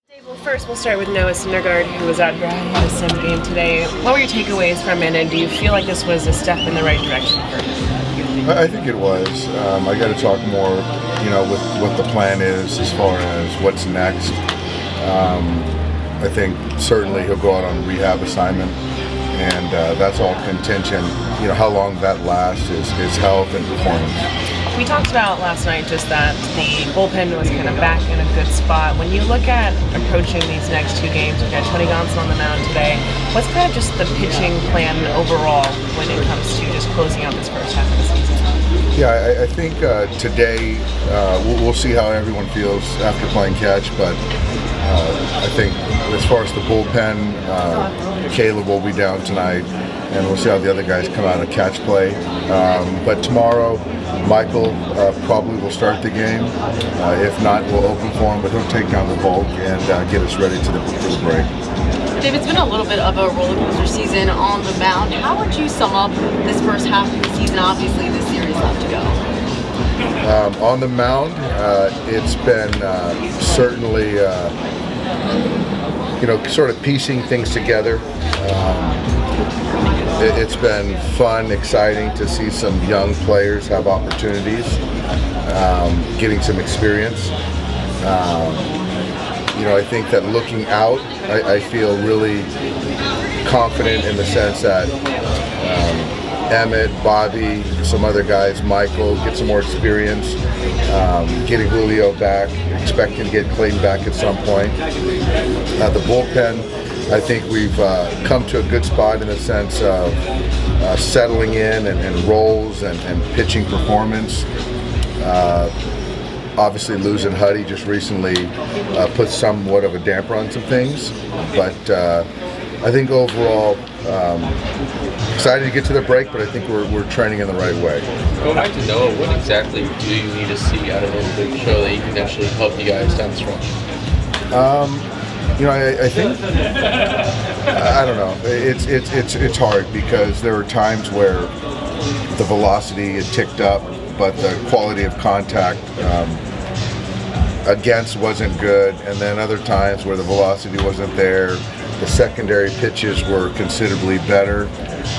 Well, first we'll start with Noah Syndergaard, who was out here having a sim game today. What were your takeaways from it, and do you feel like this was a step in the right direction for him? I think it was. I got to talk more, with what the plan is as far as what's next. I think certainly he'll go out on rehab assignment, and that's all contingent. How long that lasts is his health and performance. We talked about last night just that the bullpen was kind of back in a good spot. When you look at approaching these next two games, we've got Tony Gonsolin on the mound today. What's kind of just the pitching plan overall when it comes to just closing out this first half of the season? Yeah, I think today we'll see how everyone feels after playing catch, but I think as far as the bullpen, Caleb will be down tonight, and we'll see how the other guys come out of catch play. But tomorrow, Michael probably will start the game. If not, we'll open for him, but he'll take down the bulk and get us ready for the break. Dave, it's been a little bit of a roller coaster season on the mound. How would you sum up this first half of the season? Obviously, this series left to go. On the mound, it's been certainly, sort of piecing things together. It's been fun, exciting to see some young players have opportunities, getting some experience. I think that looking out, I feel really confident in the sense that Emmett, Bobby, some other guys, Michael, get some more experience, getting Julio back, expecting to get Clayton back at some point. The bullpen, I think we've come to a good spot in the sense of settling in and roles and pitching performance. Obviously losing Huddy just recently put somewhat of a damper on some things, but I think overall excited to get to the break, but I think we're training in the right way. Going back to Noah, what exactly do you need to see out of him to show that he can actually help you guys down the stretch? I think I don't know. It's hard because there were times where the velocity had ticked up, but the quality of contact against wasn't good, and then other times where the velocity wasn't there, the secondary pitches were considerably better.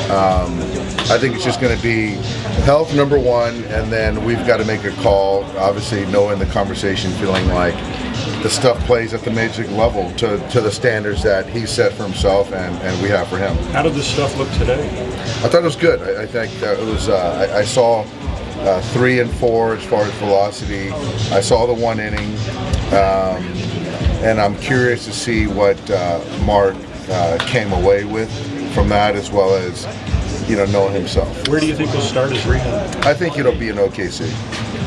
I think it's just going to be health number one, and then we've got to make a call. Obviously, knowing the conversation, feeling like the stuff plays at the major league level to the standards that he set for himself and we have for him. How did this stuff look today? I thought it was good. I think it was. I saw 3 and 4 as far as velocity. I saw the 1 inning, and I'm curious to see what Mark came away with from that, as well as knowing himself. Where do you think he'll start his rehab? I think it'll be in OKC.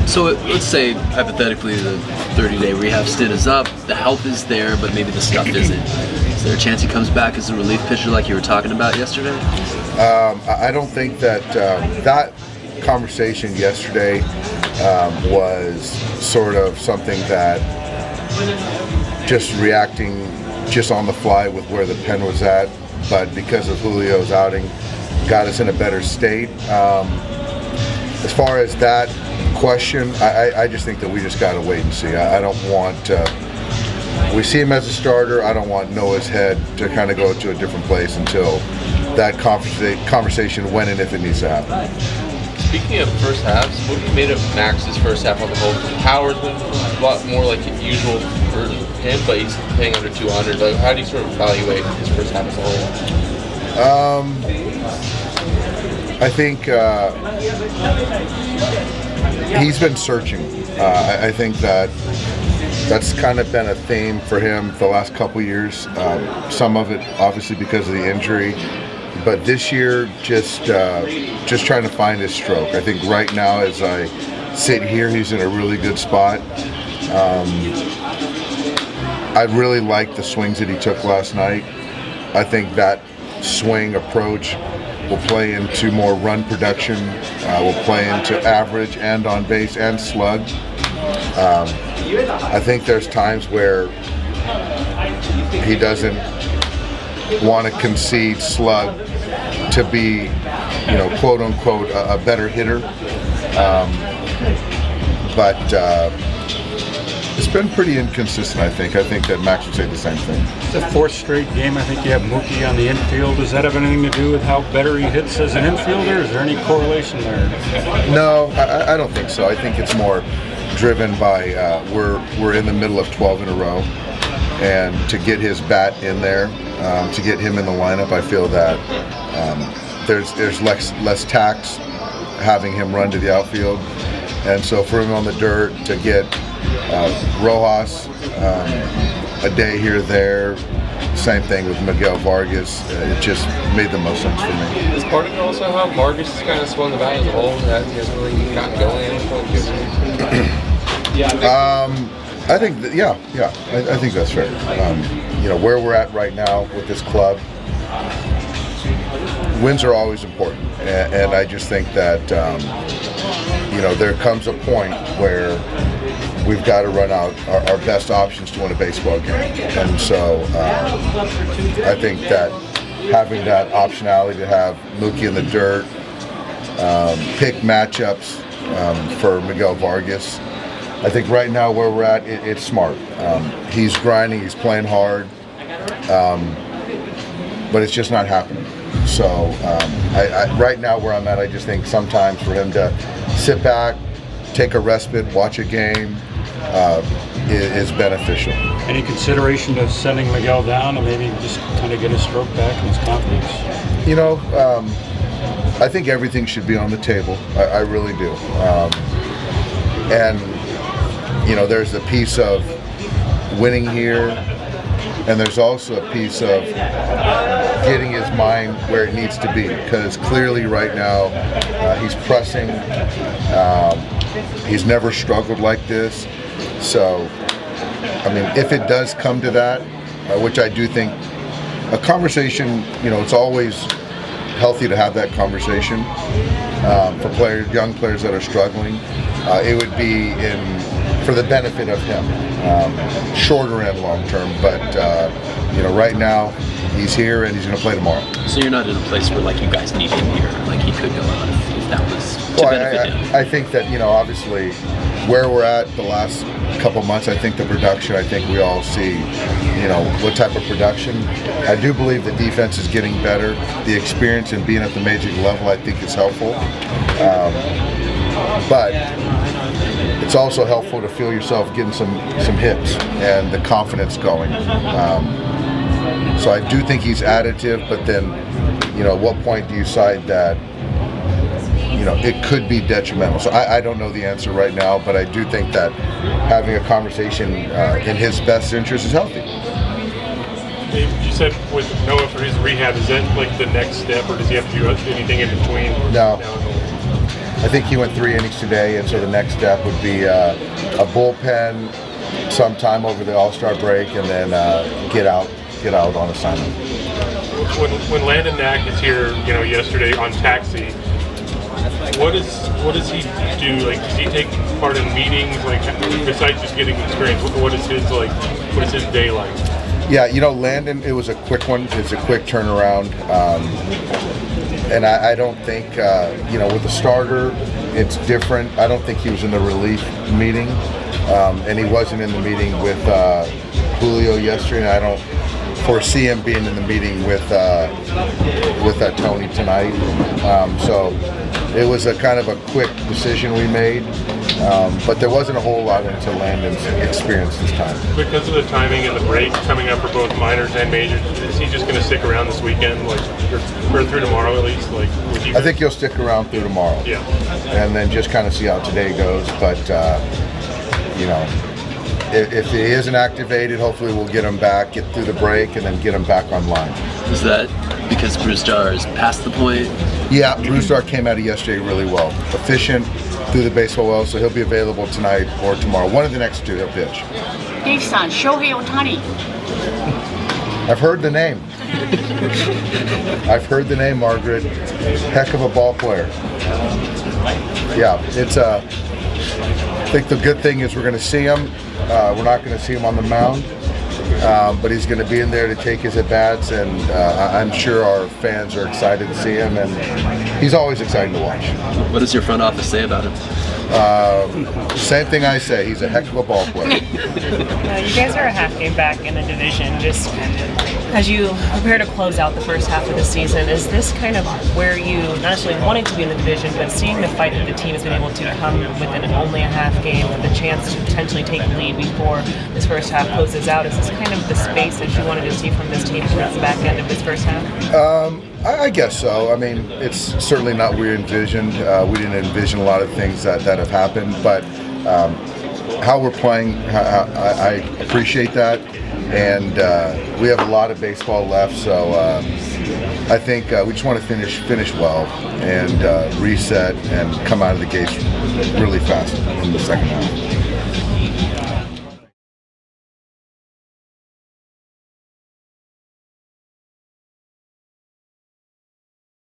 So let's say, hypothetically, the 30-day rehab stint is up, the health is there, but maybe the stuff isn't. Is there a chance he comes back as a relief pitcher like you were talking about yesterday? I don't think that that conversation yesterday was sort of something that just reacting just on the fly with where the pen was at, but because of Julio's outing, got us in a better state. As far as that question, I just think that we just got to wait and see. I don't want we see him as a starter. I don't want Noah's head to kind of go to a different place until that conversation when and if it needs to happen. Speaking of first halves, what have you made of Max's first half on the whole? Howard's been a lot more like usual for him, but he's paying under 200. Like, how do you sort of evaluate his first half as a whole? I think he's been searching. I think that's kind of been a theme for him for the last couple years. Some of it obviously because of the injury, but this year just trying to find his stroke. I think right now as I sit here, he's in a really good spot. I really liked the swings that he took last night. I think that swing approach will play into more run production, will play into average and on base and slug. I think there's times where he doesn't want to concede slug to be, quote unquote, a better hitter. But It's been pretty inconsistent, I think. I think that Max would say the same thing. It's the fourth straight game. I think you have Mookie on the infield. Does that have anything to do with how better he hits as an infielder? Is there any correlation there? No, I don't think so. I think it's more driven by we're in the middle of 12 in a row, and to get his bat in there, to get him in the lineup, I feel that there's less tax having him run to the outfield, and so for him on the dirt to get Rojas a day here or there. Same thing with Miguel Vargas. It just made the most sense for me. Is part of it also how Vargas has kind of swung the bat as a whole? That he hasn't really gotten going I think that, I think that's fair. Where we're at right now with this club, wins are always important, and I just think that there comes a point where we've got to run out our best options to win a baseball game, and so I think that having that optionality to have Mookie in the dirt, pick matchups for Miguel Vargas. I think right now where we're at, it's smart. He's grinding, he's playing hard, but it's just not happening. So right now where I'm at, I just think sometimes for him to sit back, take a respite, watch a game is beneficial. Any consideration to sending Miguel down and maybe just kind of get his stroke back and his confidence? I think everything should be on the table. I really do. There's a piece of winning here, and there's also a piece of getting his mind where it needs to be, because clearly right now he's pressing. He's never struggled like this. So, if it does come to that, which I do think, a conversation, it's always healthy to have that conversation for young players that are struggling. It would be for the benefit of him, shorter and long term. But right now he's here and he's going to play tomorrow. So you're not in a place where you guys need him here, he could go out if that was to benefit him. I think that obviously where we're at the last couple months, I think the production. I think we all see what type of production. I do believe the defense is getting better. The experience in being at the major league level, I think, is helpful. But it's also helpful to feel yourself getting some hits and the confidence going. So I do think he's additive, but then, at what point do you decide that, it could be detrimental? So I don't know the answer right now, but I do think that having a conversation in his best interest is healthy. You said with Noah for his rehab, is that the next step, or does he have to do anything in between? No. I think he went 3 innings today, and so the next step would be a bullpen sometime over the All-Star break, and then get out on assignment. When Landon Knack is here, yesterday on taxi, what does he do? Does he take part in meetings? Besides just getting experience, what is his day like? Yeah, Landon, it was a quick one. It's a quick turnaround. And I don't think, with the starter, it's different. I don't think he was in the relief meeting, and he wasn't in the meeting with Julio yesterday. And I don't foresee him being in the meeting with Tony tonight. So it was a kind of a quick decision we made, but there wasn't a whole lot into Landon's experience this time. Because of the timing and the break coming up for both minors and majors, is he just going to stick around this weekend, or through tomorrow at least? I think he'll stick around through tomorrow. Yeah. And then just kind of see how today goes. But if he isn't activated, hopefully we'll get him back, get through the break, and then get him back online. Is that because Bruce Starr is past the point? Yeah, Bruce Starr came out of yesterday really well. Efficient, threw the baseball well, so he'll be available tonight or tomorrow. One of the next two he'll pitch. Dave-san, Shohei Ohtani. I've heard the name. Margaret. Heck of a ball player. Yeah, I think the good thing is we're going to see him. We're not going to see him on the mound, but he's going to be in there to take his at-bats, and I'm sure our fans are excited to see him, and he's always exciting to watch. What does your front office say about him? Same thing I say. He's a heck of a ball player. You guys are a half game back in the division. Just as you prepare to close out the first half of the season, is this kind of where you, not necessarily wanting to be in the division, but seeing the fight that the team has been able to come within only a half game with the chance to potentially take the lead before this first half closes out? Is this kind of the space that you wanted to see from this team towards the back end of this first half? I guess so. I mean, it's certainly not what we envisioned. We didn't envision a lot of things that have happened, but how we're playing, I appreciate that. And we have a lot of baseball left, so I think we just want to finish well and reset and come out of the gates really fast in the second half.